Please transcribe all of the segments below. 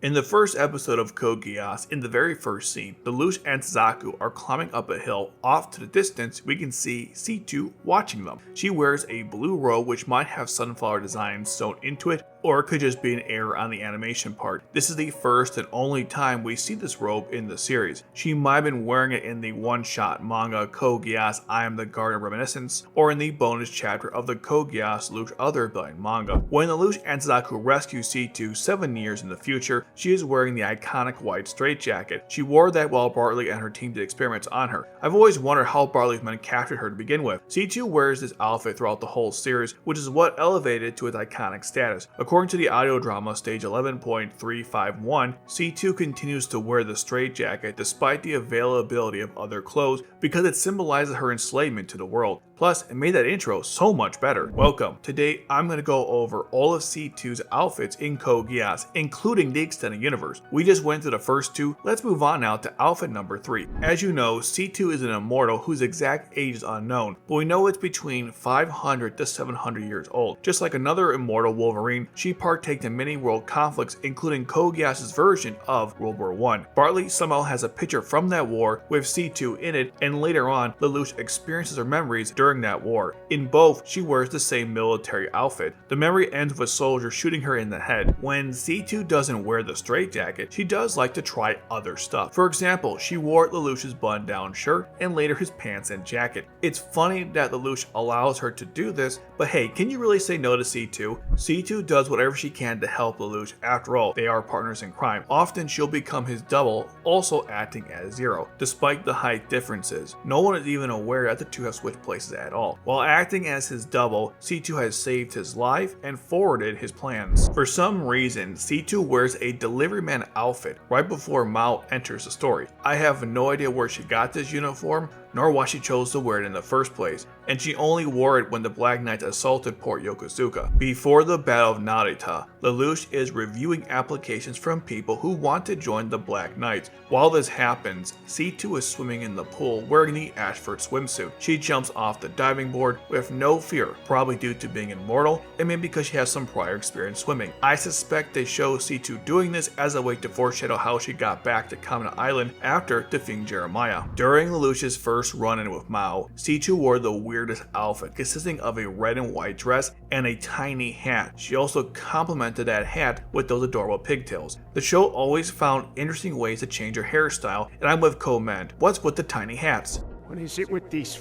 In the first episode of Code Geass, in the very first scene, Lelouch and Suzaku are climbing up a hill. Off to the distance, we can see C2 watching them. She wears a blue robe which might have sunflower designs sewn into it, or it could just be an error on the animation part. This is the first and only time we see this robe in the series. She might have been wearing it in the one-shot manga Code Geass I Am the Garden of Reminiscence, or in the bonus chapter of the Code Geass Lelouch Other Blind manga. When Lelouch and Suzaku rescue C2 7 years in the future, she is wearing the iconic white straitjacket. She wore that while Bartley and her team did experiments on her. I've always wondered how Bartley's men captured her to begin with. C2 wears this outfit throughout the whole series, which is what elevated it to its iconic status. According to the audio drama stage 11.351, C2 continues to wear the straitjacket despite the availability of other clothes because it symbolizes her enslavement to the world. Plus, it made that intro so much better. Welcome. Today, I'm going to go over all of C2's outfits in Code Geass, including the extended universe. We just went through the first two. Let's move on now to outfit number 3. As you know, C2 is an immortal whose exact age is unknown, but we know it's between 500 to 700 years old. Just like another immortal Wolverine, she partaked in many world conflicts, including Code Geass's version of World War I. Bartley somehow has a picture from that war with C2 in it, and later on, Lelouch experiences her memories during that war. In both, she wears the same military outfit. The memory ends with a soldier shooting her in the head. When C2 doesn't wear the straitjacket, she does like to try other stuff. For example, she wore Lelouch's button-down shirt and later his pants and jacket. It's funny that Lelouch allows her to do this, but hey, can you really say no to C2? C2 does whatever she can to help Lelouch. After all, they are partners in crime. Often she'll become his double, also acting as Zero. Despite the height differences, no one is even aware that the two have switched places at all. While acting as his double, C2 has saved his life and forwarded his plans. For some reason, C2 wears a deliveryman outfit right before Mao enters the story. I have no idea where she got this uniform, nor why she chose to wear it in the first place, and she only wore it when the Black Knights assaulted Port Yokosuka. Before the Battle of Narita, Lelouch is reviewing applications from people who want to join the Black Knights. While this happens, C2 is swimming in the pool wearing the Ashford swimsuit. She jumps off the diving board with no fear, probably due to being immortal, and maybe because she has some prior experience swimming. I suspect they show C2 doing this as a way to foreshadow how she got back to Common Island after defeating Jeremiah. During Lelouch's first run-in with Mao, C2 wore the weirdest outfit, consisting of a red and white dress and a tiny hat. She also complemented that hat with those adorable pigtails. The show always found interesting ways to change her hairstyle, and I'm with Command. What's with the tiny hats? What is it with these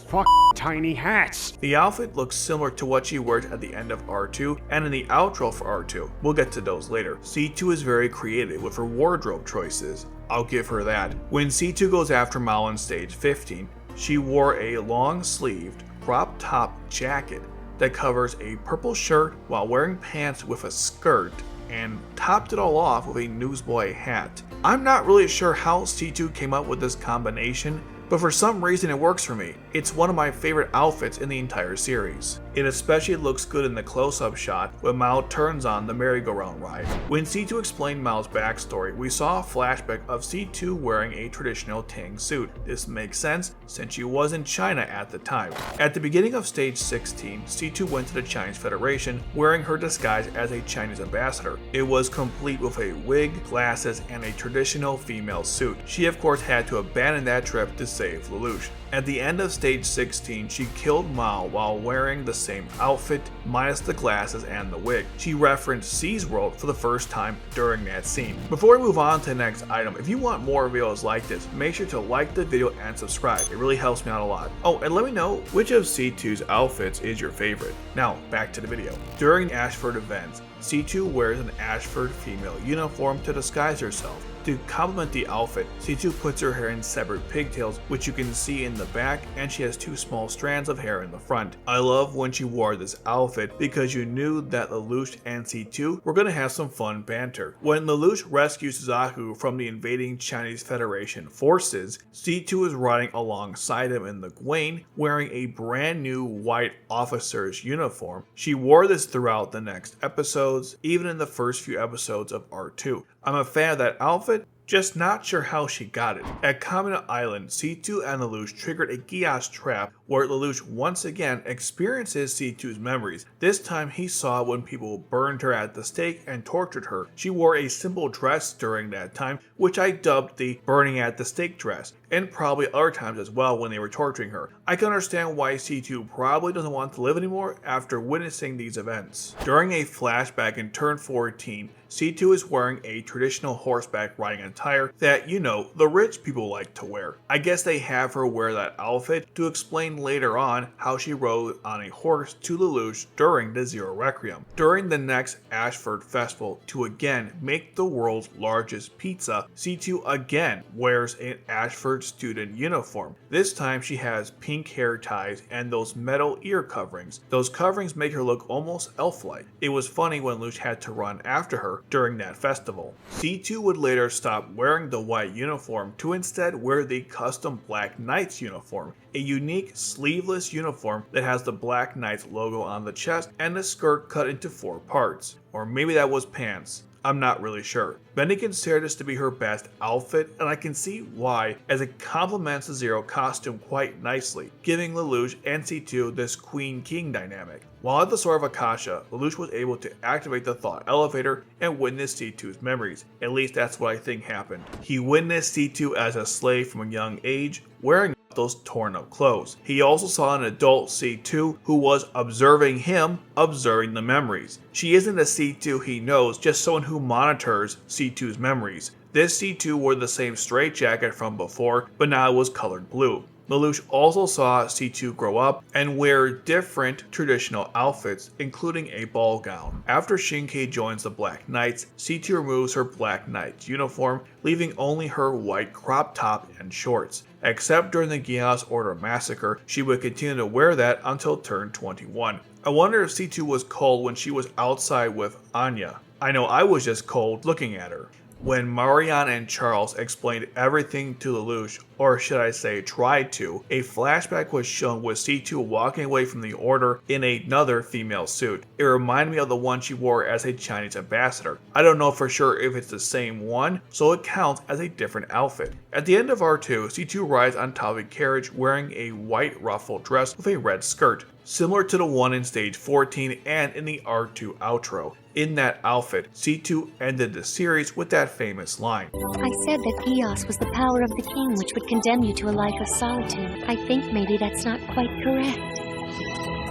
tiny hats? The outfit looks similar to what she wears at the end of R2 and in the outro for R2. We'll get to those later. C2 is very creative with her wardrobe choices. I'll give her that. When C2 goes after Mao on stage 15, she wore a long-sleeved, crop-top jacket that covers a purple shirt while wearing pants with a skirt, and topped it all off with a newsboy hat. I'm not really sure how C2 came up with this combination, but for some reason it works for me. It's one of my favorite outfits in the entire series. It especially looks good in the close-up shot when Mao turns on the merry-go-round ride. When C2 explained Mao's backstory, we saw a flashback of C2 wearing a traditional Tang suit. This makes sense since she was in China at the time. At the beginning of stage 16, C2 went to the Chinese Federation wearing her disguise as a Chinese ambassador. It was complete with a wig, glasses, and a traditional female suit. She of course had to abandon that trip to save Lelouch. At the end of stage 16, she killed Mao while wearing the same outfit, minus the glasses and the wig. She referenced C's World for the first time during that scene. Before we move on to the next item, if you want more videos like this, make sure to like the video and subscribe. It really helps me out a lot. Oh, and let me know which of C2's outfits is your favorite. Now, back to the video. During Ashford events, C2 wears an Ashford female uniform to disguise herself. To complement the outfit, C2 puts her hair in separate pigtails, which you can see in the back, and she has 2 small strands of hair in the front. I love when she wore this outfit because you knew that Lelouch and C2 were going to have some fun banter. When Lelouch rescues Suzaku from the invading Chinese Federation forces, C2 is riding alongside him in the Gwain, wearing a brand new white officer's uniform. She wore this throughout the next episodes, even in the first few episodes of R2. I'm a fan of that outfit, just not sure how she got it. At Kamina Island, C2 and Lelouch triggered a Geass trap where Lelouch once again experiences C2's memories. This time he saw when people burned her at the stake and tortured her. She wore a simple dress during that time, which I dubbed the burning at the stake dress, and probably other times as well when they were torturing her. I can understand why C2 probably doesn't want to live anymore after witnessing these events. During a flashback in turn 14, C2 is wearing a traditional horseback riding attire that, you know, the rich people like to wear. I guess they have her wear that outfit to explain later on how she rode on a horse to Lelouch during the Zero Requiem. During the next Ashford Festival, to again make the world's largest pizza, C2 again wears an Ashford student uniform. This time she has pink hair ties and those metal ear coverings. Those coverings make her look almost elf-like. It was funny when Lelouch had to run after her during that festival. C2 would later stop wearing the white uniform to instead wear the custom Black Knights uniform, a unique sleeveless uniform that has the Black Knights logo on the chest and the skirt cut into 4 parts. Or maybe that was pants. I'm not really sure. Bendy considered this to be her best outfit, and I can see why, as it complements the Zero costume quite nicely, giving Lelouch and C2 this Queen-King dynamic. While at the Sword of Akasha, Lelouch was able to activate the Thought Elevator and witness C2's memories. At least that's what I think happened. He witnessed C2 as a slave from a young age, wearing those torn up clothes. He also saw an adult C2 who was observing him, observing the memories. She isn't a C2 he knows, just someone who monitors C2's memories. This C2 wore the same straitjacket from before, but now it was colored blue. Lelouch also saw C2 grow up and wear different traditional outfits, including a ball gown. After Shinkei joins the Black Knights, C2 removes her Black Knight's uniform, leaving only her white crop top and shorts. Except during the Geass Order massacre, she would continue to wear that until turn 21. I wonder if C2 was cold when she was outside with Anya. I know I was just cold looking at her. When Marianne and Charles explained everything to Lelouch, or should I say tried to, a flashback was shown with C2 walking away from the Order in another female suit. It reminded me of the one she wore as a Chinese ambassador. I don't know for sure if it's the same one, so it counts as a different outfit. At the end of R2, C2 rides on top of a carriage wearing a white ruffled dress with a red skirt, similar to the one in stage 14 and in the R2 outro. In that outfit, C2 ended the series with that famous line. I said that Geass was the power of the king which would condemn you to a life of solitude. I think maybe that's not quite correct.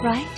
Right,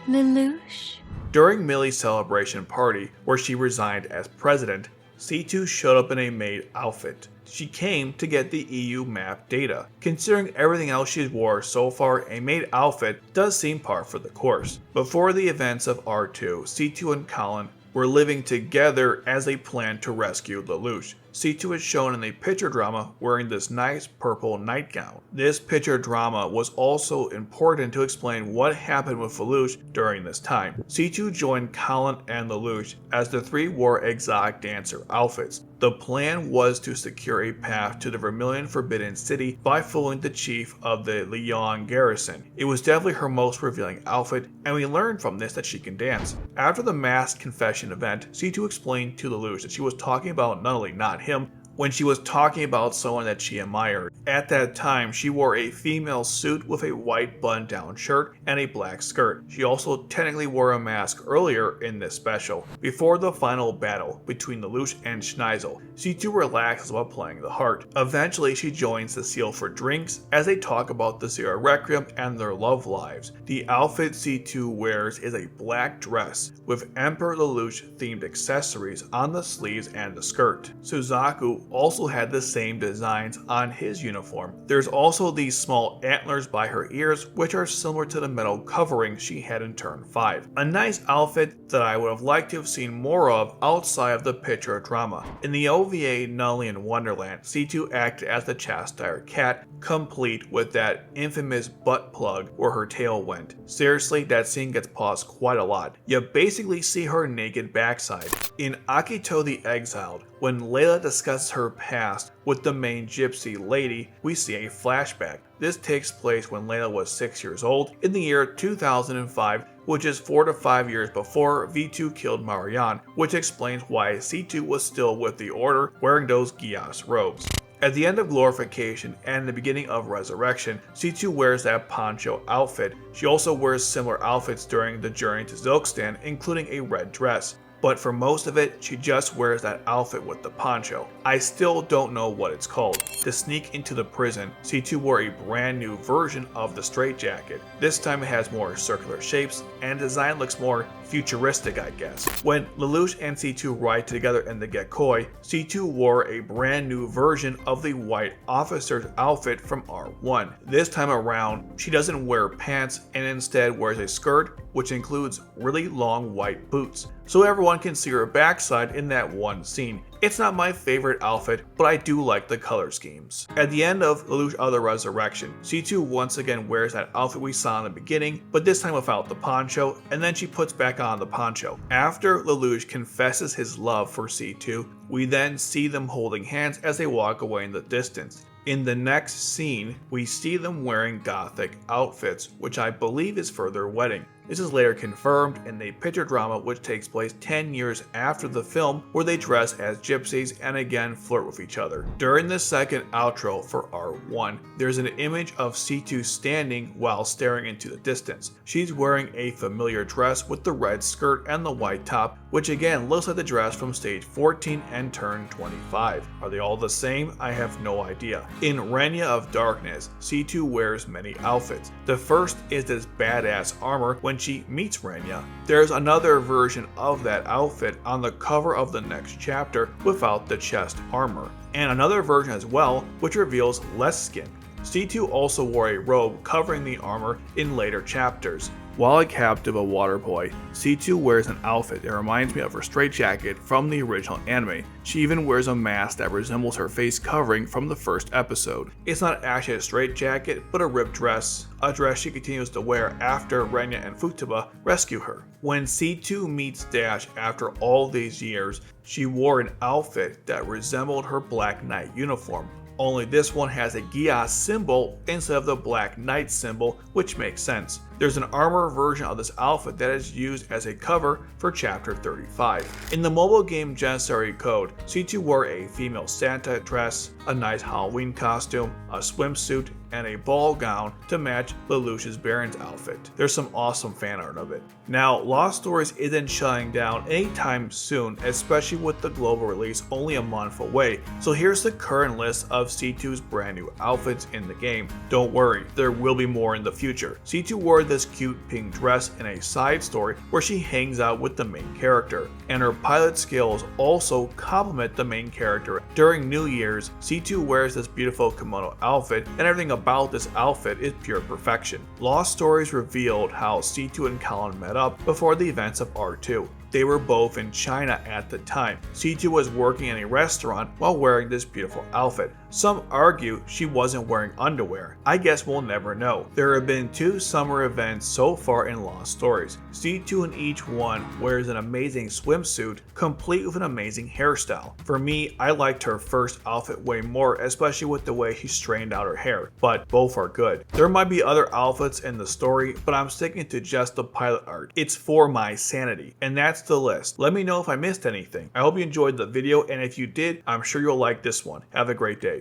Lelouch? During Millie's celebration party, where she resigned as president, C2 showed up in a maid outfit. She came to get the EU map data. Considering everything else she's wore so far, a maid outfit does seem par for the course. Before the events of R2, C2 and Colin were living together as they planned to rescue Lelouch. C2 is shown in a picture drama wearing this nice purple nightgown. This picture drama was also important to explain what happened with Lelouch during this time. C2 joined Colin and Lelouch as the 3 wore exotic dancer outfits. The plan was to secure a path to the Vermilion Forbidden City by fooling the chief of the Lyon garrison. It was definitely her most revealing outfit, and we learned from this that she can dance. After the mass confession event, C2 explained to Lelouch that she was talking about not him, when she was talking about someone that she admired. At that time, she wore a female suit with a white button-down shirt and a black skirt. She also technically wore a mask earlier in this special. Before the final battle between Lelouch and Schneisel, C2 relaxes while playing the harp. Eventually, she joins the Seal for drinks as they talk about the Zero Requiem and their love lives. The outfit C2 wears is a black dress with Emperor Lelouch themed accessories on the sleeves and the skirt. Suzaku also had the same designs on his uniform. There's also these small antlers by her ears, which are similar to the metal covering she had in turn 5. A nice outfit that I would have liked to have seen more of outside of the picture drama. In the OVA Nully in Wonderland, C2 acted as the Chastier cat, complete with that infamous butt plug where her tail went. Seriously, that scene gets paused quite a lot. You basically see her naked backside. In Akito the Exiled, When Layla discusses her past with the main gypsy lady, we see a flashback. This takes place when Layla was 6 years old in the year 2005, which is 4 to 5 years before V2 killed Marianne, which explains why C2 was still with the Order wearing those Geass robes. At the end of Glorification and the beginning of Resurrection, C2 wears that poncho outfit. She also wears similar outfits during the journey to Zilkstan, including a red dress. But for most of it, she just wears that outfit with the poncho. I still don't know what it's called. To sneak into the prison, C2 wore a brand new version of the straitjacket. This time it has more circular shapes, and design looks more futuristic, I guess. When Lelouch and C2 ride together in the Gekoi, C2 wore a brand new version of the white officer's outfit from R1. This time around, she doesn't wear pants and instead wears a skirt, which includes really long white boots, so everyone can see her backside in that one scene. It's not my favorite outfit, but I do like the color schemes. At the end of Lelouch of the Resurrection, C2 once again wears that outfit we saw in the beginning, but this time without the poncho, and then she puts back on the poncho. After Lelouch confesses his love for C2, we then see them holding hands as they walk away in the distance. In the next scene, we see them wearing gothic outfits, which I believe is for their wedding. This is later confirmed in a picture drama which takes place 10 years after the film, where they dress as gypsies and again flirt with each other. During the second outro for R1, there's an image of C2 standing while staring into the distance. She's wearing a familiar dress with the red skirt and the white top, which again looks like the dress from stage 14 and turn 25. Are they all the same? I have no idea. In Renya of Darkness, C2 wears many outfits. The first is this badass armor when she meets Renya. There's another version of that outfit on the cover of the next chapter without the chest armor, and another version as well which reveals less skin. C2 also wore a robe covering the armor in later chapters. While a captive of Waterboy, C2 wears an outfit that reminds me of her straitjacket from the original anime. She even wears a mask that resembles her face covering from the first episode. It's not actually a straitjacket, but a ripped dress, a dress she continues to wear after Renya and Futaba rescue her. When C2 meets Dash after all these years, she wore an outfit that resembled her Black Knight uniform. Only this one has a Geass symbol instead of the Black Knight symbol, which makes sense. There's an armor version of this outfit that is used as a cover for chapter 35. In the mobile game Janissary Code, C2 wore a female Santa dress, a nice Halloween costume, a swimsuit, and a ball gown to match Lelouch's Baron's outfit. There's some awesome fan art of it. Now, Lost Stories isn't shutting down anytime soon, especially with the global release only a month away, so here's the current list of C2's brand new outfits in the game. Don't worry, there will be more in the future. C2 wore this cute pink dress in a side story where she hangs out with the main character, and her pilot skills also complement the main character. During New Year's, C2 wears this beautiful kimono outfit, and everything about this outfit is pure perfection. Lost Stories revealed how C2 and Colin met up before the events of R2. They were both in China at the time. C2 was working in a restaurant while wearing this beautiful outfit. Some argue she wasn't wearing underwear. I guess we'll never know. There have been 2 summer events so far in Lost Stories. C2 in each one wears an amazing swimsuit, complete with an amazing hairstyle. For me, I liked her first outfit way more, especially with the way she straightened out her hair, but both are good. There might be other outfits in the story, but I'm sticking to just the pilot art. It's for my sanity, and that's the list. Let me know if I missed anything. I hope you enjoyed the video, and if you did, I'm sure you'll like this one. Have a great day.